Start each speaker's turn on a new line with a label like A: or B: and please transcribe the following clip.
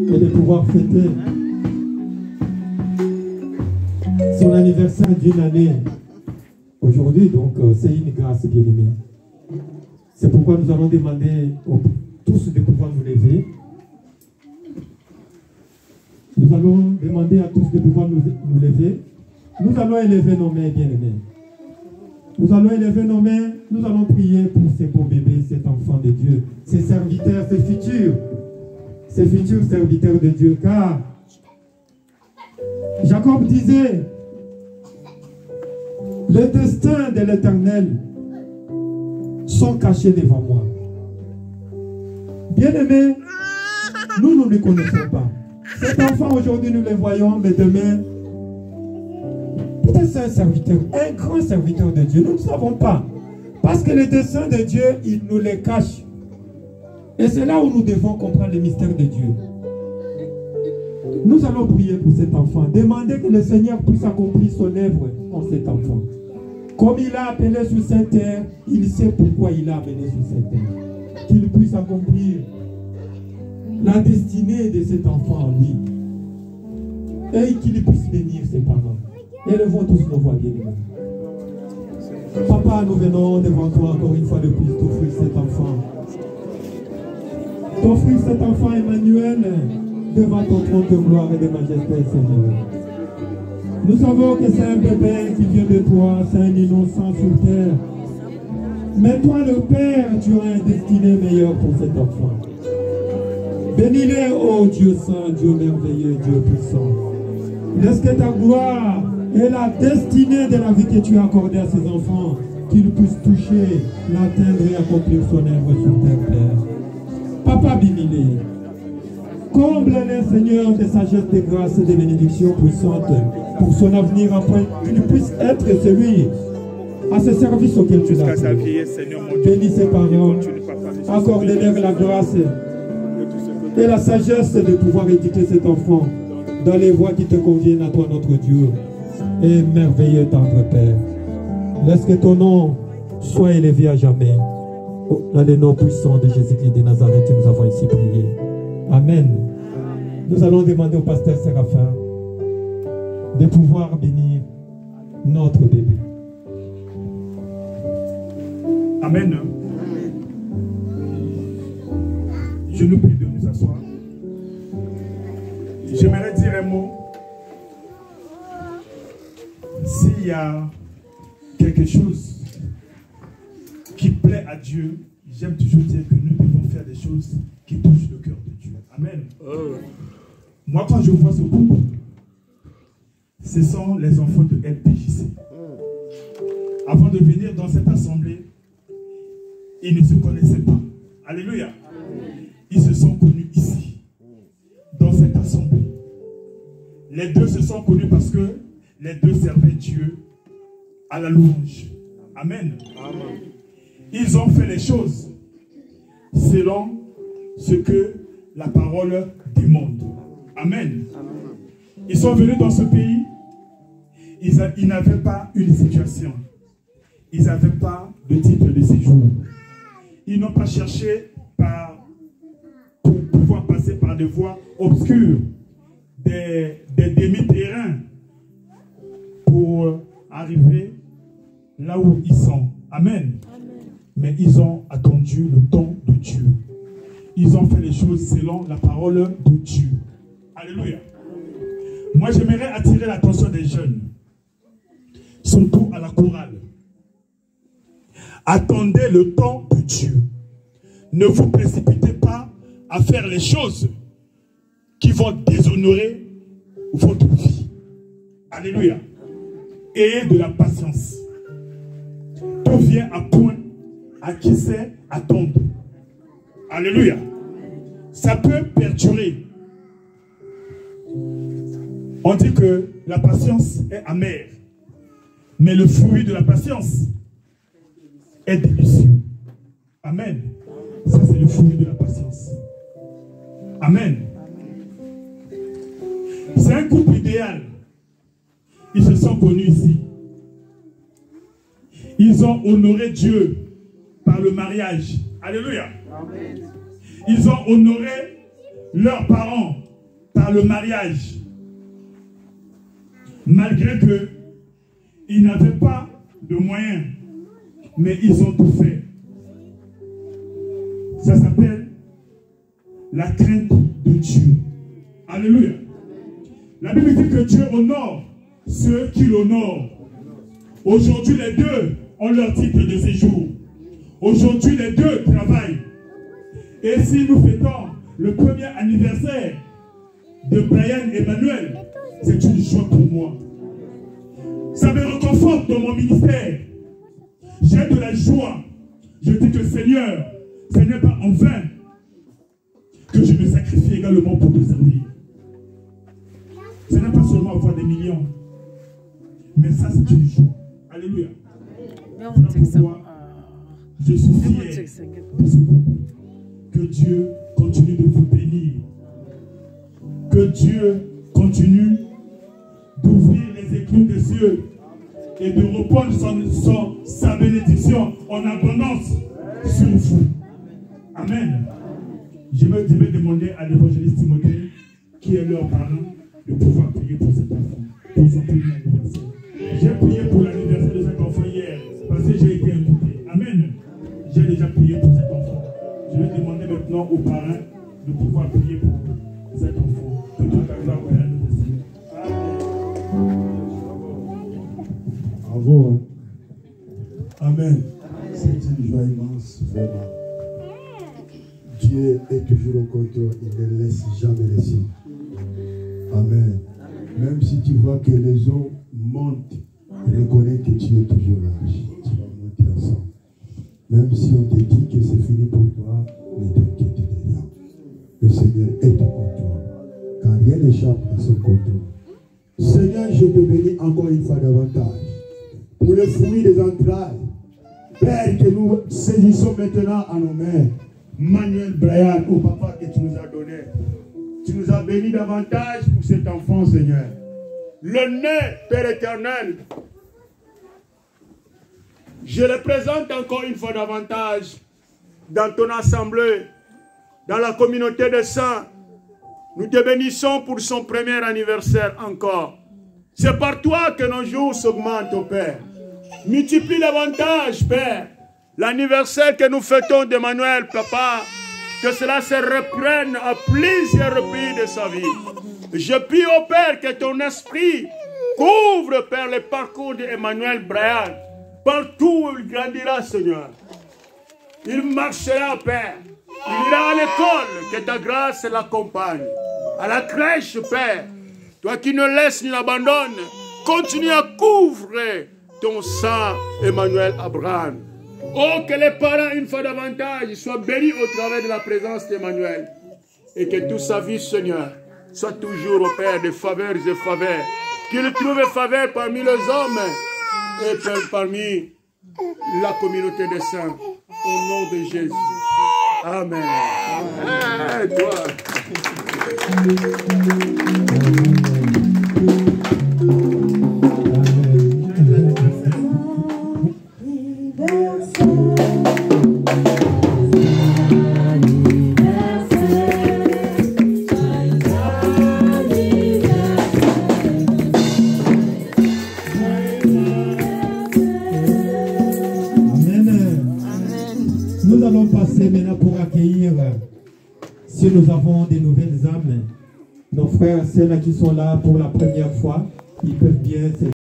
A: et de pouvoir fêter son anniversaire d'une année aujourd'hui. Donc, c'est une grâce bien-aimée. C'est pourquoi nous allons demander tous de pouvoir nous lever. Nous allons demander à tous de pouvoir nous lever. Nous allons élever nos mains, bien-aimés. Nous allons élever nos mains. Nous allons prier pour ces beaux bébés, cet enfant de Dieu, ces serviteurs, ces futurs serviteurs de Dieu. Car Jacob disait, les destins de l'Éternel sont cachés devant moi. Bien-aimés, nous ne connaissons pas. Cet enfant, aujourd'hui, nous le voyons, mais demain, peut-être c'est un serviteur, un grand serviteur de Dieu. Nous ne savons pas. Parce que les desseins de Dieu, il nous les cache. Et c'est là où nous devons comprendre les mystères de Dieu. Nous allons prier pour cet enfant. Demander que le Seigneur puisse accomplir son œuvre en cet enfant. Comme il a appelé sur cette terre, il sait pourquoi il a amené sur cette terre. Qu'il puisse accomplir la destinée de cet enfant en lui. Et qu'il puisse bénir ses parents. Élevons tous nos voix, bien-aimés. Papa, nous venons devant toi encore une fois de plus t'offrir cet enfant. T'offrir cet enfant Emmanuel devant ton trône de gloire et de majesté, Seigneur. Nous savons que c'est un bébé qui vient de toi, c'est un innocent sur terre. Mais toi, le Père, tu as un destiné meilleur pour cet enfant. Bénis-le, ô Dieu saint, Dieu merveilleux, Dieu puissant. Laisse que ta gloire et la destinée de la vie que tu as accordée à ces enfants, qu'ils puissent toucher, l'atteindre et accomplir son œuvre sur terre, Père. Papa, bénis-les. Comble-les, Seigneur, de sagesse, de grâce et de bénédictions puissantes pour son avenir, afin qu'il puisse être celui à ce service auquel tu l'as appelé. Bénis ses parents, accorde-leur la grâce et la sagesse de pouvoir éduquer cet enfant dans les voies qui te conviennent à toi, notre Dieu. Et merveilleux tendre Père, laisse que ton nom soit élevé à jamais. Dans le nom puissant de Jésus-Christ de Nazareth, nous avons ici prié. Amen. Nous allons demander au pasteur Séraphin de pouvoir bénir notre bébé.
B: Amen. Je nous prie de nous asseoir. J'aimerais dire un mot. S'il y a quelque chose qui plaît à Dieu, j'aime toujours dire que nous devons faire des choses qui touchent le cœur de Dieu. Amen. Moi, quand je vois ce groupe, ce sont les enfants de LPJC. Avant de venir dans cette assemblée, ils ne se connaissaient pas. Alléluia. Ils se sont connus ici, dans cette assemblée. Les deux se sont connus parce que les deux servaient Dieu à la louange. Amen. Amen. Ils ont fait les choses selon ce que la parole demande. Amen. Amen. Ils sont venus dans ce pays. Ils n'avaient pas une situation. Ils n'avaient pas de titre de séjour. Ils n'ont pas cherché pour pouvoir passer par des voies obscures, des demi-terrains pour arriver là où ils sont. Amen. Amen. Mais ils ont attendu le temps de Dieu. Ils ont fait les choses selon la parole de Dieu. Alléluia. Moi, j'aimerais attirer l'attention des jeunes, surtout à la chorale. Attendez le temps de Dieu. Ne vous précipitez pas à faire les choses qui vont déshonorer votre vie. Alléluia. Ayez de la patience. Tout vient à point à qui sait attendre. Alléluia. Ça peut perdurer. On dit que la patience est amère. Mais le fruit de la patience est délicieux. Amen. Ça, c'est le fruit de la patience. Amen. C'est un couple idéal. Ils se sont connus ici. Ils ont honoré Dieu par le mariage. Alléluia. Amen. Ils ont honoré leurs parents par le mariage. Malgré qu'ils n'avaient pas de moyens, mais ils ont tout fait. Ça s'appelle la crainte de Dieu. Alléluia. La Bible dit que Dieu honore ceux qui l'honorent. Aujourd'hui, les deux ont leur titre de séjour. Aujourd'hui, les deux travaillent. Et si nous fêtons le premier anniversaire de Brian Emmanuel, c'est une joie pour moi. Ça me réconforte dans mon ministère. J'ai de la joie. Je dis que Seigneur, ce n'est pas en vain que je me sacrifie également pour te servir. Ce n'est pas seulement avoir des millions, mais ça c'est une joie. Alléluia. C'est pourquoi je suis fier de ce groupe. Que Dieu continue de vous bénir. Que Dieu continue d'ouvrir les écluses des cieux et de répandre sa bénédiction en abondance sur vous. Amen. Je vais demander à l'évangéliste Timothée, qui est leur parent, de pouvoir prier pour cet enfant, pour son premier anniversaire. J'ai prié pour l'anniversaire de cet enfant hier, parce que j'ai été invité. Amen. J'ai déjà prié pour cet enfant. Je vais demander maintenant aux parents de pouvoir prier pour cet enfant. Que Dieu va faire le destin.
C: Bravo. Amen. C'est une joie immense, vraiment. Dieu est toujours au contrôle, il ne laisse jamais les siens. Amen. Même si tu vois que les eaux montent, reconnais que Dieu est toujours là. Tu vas monter ensemble. Même si on te dit que c'est fini pour toi, ne t'inquiète de rien. Le Seigneur est au contrôle, car rien n'échappe à son contrôle. Seigneur, je te bénis encore une fois davantage pour le fruit des entrailles. Père, que nous saisissons maintenant à nos mains. Manuel Brian, au papa que tu nous as donné. Tu nous as bénis davantage pour cet enfant, Seigneur. Le né, Père éternel, je le présente encore une fois davantage dans ton assemblée, dans la communauté des saints. Nous te bénissons pour son premier anniversaire encore. C'est par toi que nos jours s'augmentent, oh Père. Multiplie davantage, Père, l'anniversaire que nous fêtons d'Emmanuel, Papa, que cela se reprenne à plusieurs reprises de sa vie. Je prie au Père que ton esprit couvre, Père, le parcours d'Emmanuel Brian. Partout où il grandira, Seigneur. Il marchera, Père. Il ira à l'école, que ta grâce l'accompagne. À la crèche, Père, toi qui ne laisses ni n'abandonnes, continue à couvrir ton sang, Emmanuel Abraham. Oh, que les parents, une fois davantage, soient bénis au travers de la présence d'Emmanuel. Et que toute sa vie, Seigneur, soit toujours, au Père, de faveurs et faveurs. Qu'il trouve faveur parmi les hommes et parmi la communauté des saints. Au nom de Jésus. Amen. Amen. Toi.
A: Nous allons passer maintenant pour accueillir, si nous avons des nouvelles âmes, nos frères et sœurs qui sont là pour la première fois, ils peuvent bien